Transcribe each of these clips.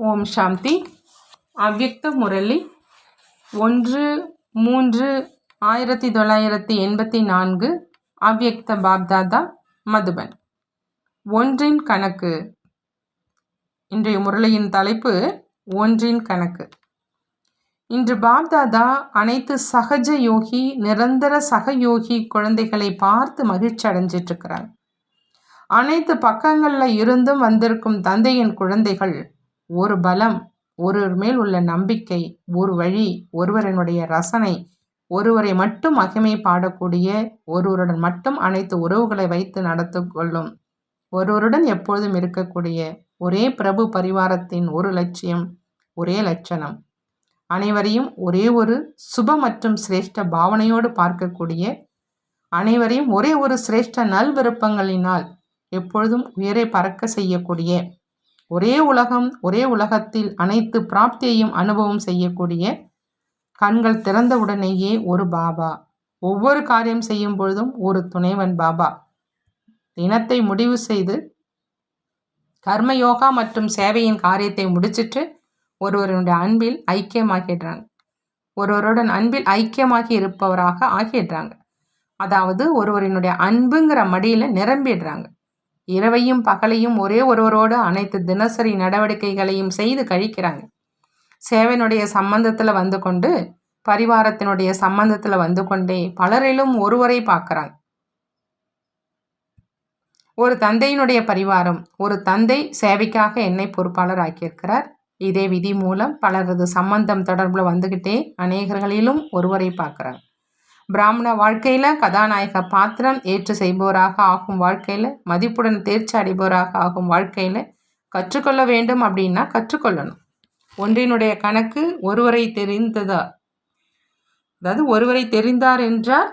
ஓம் சாந்தி. அவ்யக்த முரளி 1-3-1984. அவ்யக்த பாப்தாதா, மதுபன். ஒன்றின் கணக்கு. இன்றைய முரளியின் தலைப்பு ஒன்றின் கணக்கு. இன்று பாப்தாதா அனைத்து சகஜ யோகி, நிரந்தர சகயோகி குழந்தைகளை பார்த்து மகிழ்ச்சி அடைஞ்சிட்டு இருக்கிறார். அனைத்து பக்கங்களில் இருந்தும் வந்திருக்கும் தந்தையின் குழந்தைகள் ஒரு பலம், ஒருவர் மேல் உள்ள நம்பிக்கை, ஒரு வழி, ஒருவரினுடைய ரசனை, ஒருவரை மட்டும் மகிமை பாடக்கூடிய, ஒருவருடன் மட்டும் அனைத்து உறவுகளை வைத்து நடத்து கொள்ளும், ஒருவருடன் எப்பொழுதும் இருக்கக்கூடிய ஒரே பிரபு பரிவாரத்தின் ஒரு லட்சியம், ஒரே லட்சணம், அனைவரையும் ஒரே ஒரு சுப மற்றும் சிரேஷ்ட பாவனையோடு பார்க்கக்கூடிய, அனைவரையும் ஒரே ஒரு சிரேஷ்ட நல் விருப்பங்களினால் எப்பொழுதும் உயரை பறக்க செய்யக்கூடிய, ஒரே உலகம், ஒரே உலகத்தில் அனைத்து பிராப்தியையும் அனுபவம் செய்யக்கூடிய, கண்கள் திறந்தவுடனேயே ஒரு பாபா, ஒவ்வொரு காரியம் செய்யும் பொழுதும் ஒரு துணைவன் பாபா, தினத்தை முடிவு செய்து கர்மயோகா மற்றும் சேவையின் காரியத்தை முடிச்சிட்டு ஒருவருடைய அன்பில் ஐக்கியமாகிடுறாங்க. ஒருவருடன் அன்பில் ஐக்கியமாகி இருப்பவராக ஆகிடுறாங்க. அதாவது ஒருவரினுடைய அன்புங்கிற மடியில் நிரம்பிடுறாங்க. இரவையும் பகலையும் ஒரே ஒருவரோடு அனைத்து தினசரி நடவடிக்கைகளையும் செய்து கழிக்கிறாங்க. சேவனுடைய சம்பந்தத்தில் வந்து கொண்டு, பரிவாரத்தினுடைய சம்பந்தத்தில் வந்து கொண்டே பலரிலும் ஒருவரை பார்க்குறாங்க. ஒரு தந்தையினுடைய பரிவாரம், ஒரு தந்தை சேவைக்காக என்னை பொறுப்பாளர் ஆக்கியிருக்கிறார். இதே விதி மூலம் பலரது சம்பந்தம் தொடர்பில் வந்துக்கிட்டே அநேகர்களிலும் ஒருவரை பார்க்குறாங்க. பிராமண வாழ்க்கையில் கதாநாயக பாத்திரம் ஏற்று செய்பவராக ஆகும் வாழ்க்கையில், மதிப்புடன் தேர்ச்சி அடைபவராக ஆகும் வாழ்க்கையில் கற்றுக்கொள்ள வேண்டும் அப்படின்னா கற்றுக்கொள்ளணும். ஒன்றினுடைய கணக்கு ஒருவரை தெரிந்ததா, அதாவது ஒருவரை தெரிந்தார் என்றால்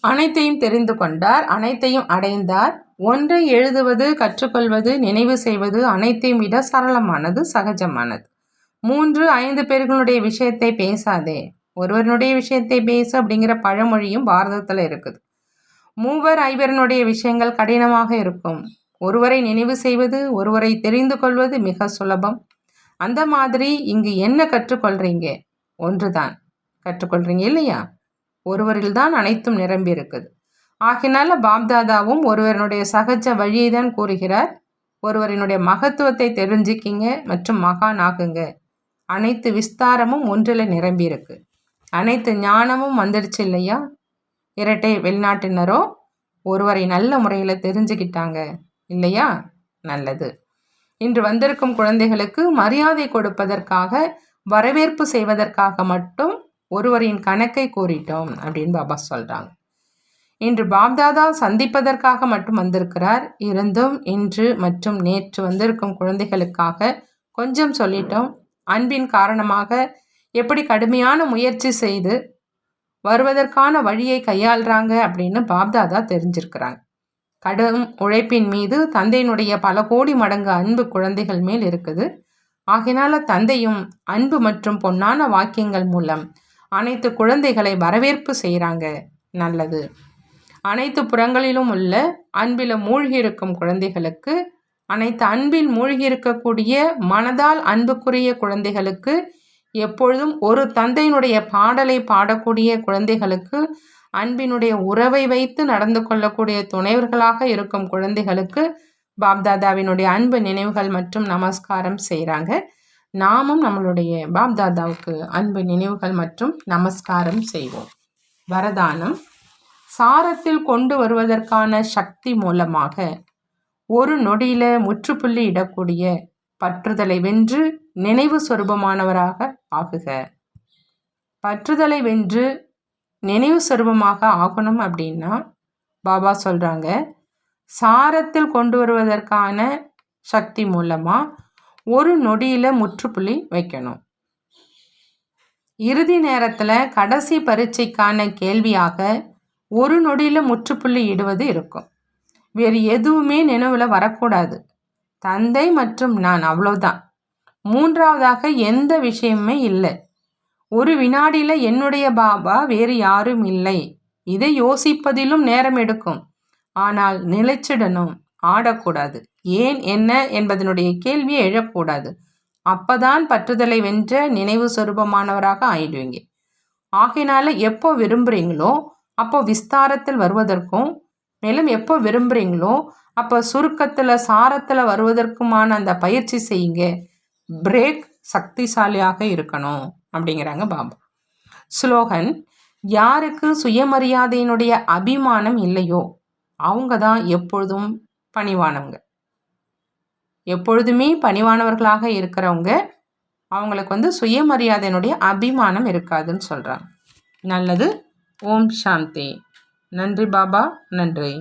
அனைத்தையும் தெரிந்து கொண்டார், அனைத்தையும் அடைந்தார். ஒன்றை எழுதுவது, கற்றுக்கொள்வது, நினைவு செய்வது அனைத்தையும் விட சரளமானது, சகஜமானது. 3-5 பேர்களுடைய விஷயத்தை பேசாதே, ஒருவருடைய விஷயத்தை பேசு அப்படிங்கிற பழமொழியும் பாரதத்தில் இருக்குது. 3-5 விஷயங்கள் கடினமாக இருக்கும். ஒருவரை நினைவு செய்வது, ஒருவரை தெரிந்து கொள்வது மிக சுலபம். அந்த மாதிரி இங்கு என்ன கற்றுக்கொள்றீங்க? ஒன்றுதான் கற்றுக்கொள்றீங்க இல்லையா? ஒருவரில் தான் அனைத்தும் நிரம்பி இருக்குது. ஆகினால பாப்தாதாவும் ஒருவருடைய சகஜ வழியை தான் கூறுகிறார். ஒருவரினுடைய மகத்துவத்தை தெரிஞ்சுக்கிங்க மற்றும் மகான் ஆகுங்க. அனைத்து விஸ்தாரமும் ஒன்றில் நிரம்பி இருக்கு. அனைத்து ஞானமும் வந்துடுச்சு இல்லையா? இரட்டை வெளிநாட்டினரோ ஒருவரை நல்ல முறையில் தெரிஞ்சுக்கிட்டாங்க இல்லையா? நல்லது. இன்று வந்திருக்கும் குழந்தைகளுக்கு மரியாதை கொடுப்பதற்காக, வரவேற்பு செய்வதற்காக மட்டும் ஒருவரின் கணக்கை கூறிட்டோம் அப்படின்னு பாபா சொல்கிறாங்க. இன்று பாப்தாதா சந்திப்பதற்காக மட்டும் வந்திருக்கிறார். இருந்தும் இன்று மற்றும் நேற்று வந்திருக்கும் குழந்தைகளுக்காக கொஞ்சம் சொல்லிட்டோம். அன்பின் காரணமாக எப்படி கடுமையான முயற்சி செய்து வருவதற்கான வழியை கையாளுறாங்க அப்படின்னு பாப்தாதா தெரிஞ்சிருக்கிறாங்க. கடும் உழைப்பின் மீது தந்தையினுடைய பல கோடி மடங்கு அன்பு குழந்தைகள் மேல் இருக்குது. ஆகினால தந்தையும் அன்பு மற்றும் பொன்னான வாக்கியங்கள் மூலம் அனைத்து குழந்தைகளை வரவேற்பு செய்கிறாங்க. நல்லது. அனைத்து புறங்களிலும் உள்ள அன்பில் மூழ்கி இருக்கும் குழந்தைகளுக்கு, அனைத்து அன்பில் மூழ்கி இருக்கக்கூடிய மனதால் அன்புக்குரிய குழந்தைகளுக்கு, எப்பொழுதும் ஒரு தந்தையினுடைய பாடலை பாடக்கூடிய குழந்தைகளுக்கு, அன்பினுடைய உறவை வைத்து நடந்து கொள்ளக்கூடிய துணைவர்களாக இருக்கும் குழந்தைகளுக்கு பாப்தாதாவினுடைய அன்பு நினைவுகள் மற்றும் நமஸ்காரம் செய்கிறாங்க. நாமும் நம்மளுடைய பாப்தாதாவுக்கு அன்பு நினைவுகள் மற்றும் நமஸ்காரம் செய்வோம். வரதானம். சாரத்தில் கொண்டு வருவதற்கான சக்தி மூலமாக ஒரு நொடியில் முற்றுப்புள்ளி இடக்கூடிய பற்றுதலை வென்று நினைவு சொரூபமானவராக ஆகுக. பற்றுதலை வென்று நினைவு சொரூபமாக ஆகணும் அப்படின்னா பாபா சொல்கிறாங்க, சாரத்தில் கொண்டு வருவதற்கான சக்தி மூலமாக ஒரு நொடியில் முற்றுப்புள்ளி வைக்கணும். இறுதி நேரத்தில் கடைசி பரீட்சைக்கான கேள்வியாக ஒரு நொடியில் முற்றுப்புள்ளி இடுவது இருக்கும். வேறு எதுவுமே நினைவில் வரக்கூடாது. தந்தை மற்றும் நான், அவ்வளோதான். மூன்றாவதாக எந்த விஷயமுமே இல்லை. ஒரு வினாடியில் என்னுடைய பாபா, வேறு யாரும் இல்லை. இதை யோசிப்பதிலும் நேரம் எடுக்கும். ஆனால் நிலைச்சிடணும், ஆடக்கூடாது. ஏன், என்ன என்பதனுடைய கேள்வியை எழக்கூடாது. அப்பதான் பற்றுதலை வென்ற நினைவு சொரூபமானவராக ஆயிடுவீங்க. ஆகையினால எப்போ விரும்புகிறீங்களோ அப்போ விஸ்தாரத்தில் வருவதற்கும், மேலும் எப்போ விரும்புகிறீங்களோ அப்போ சுருக்கத்தில் சாரத்தில் வருவதற்குமான அந்த பயிற்சி செய்யுங்க. பிரேக் சக்திசாலியாக இருக்கணும் அப்படிங்கிறாங்க பாபா. ஸ்லோகன்: யாருக்கு சுயமரியாதையினுடைய அபிமானம் இல்லையோ அவங்க தான் எப்பொழுதும் பணிவானவங்க. எப்பொழுதுமே பணிவானவர்களாக இருக்கிறவங்க அவங்களுக்கு சுயமரியாதையினுடைய அபிமானம் இருக்காதுன்னு சொல்கிறாங்க. நல்லது. ஓம் சாந்தி. நன்றி பாபா. நன்றி.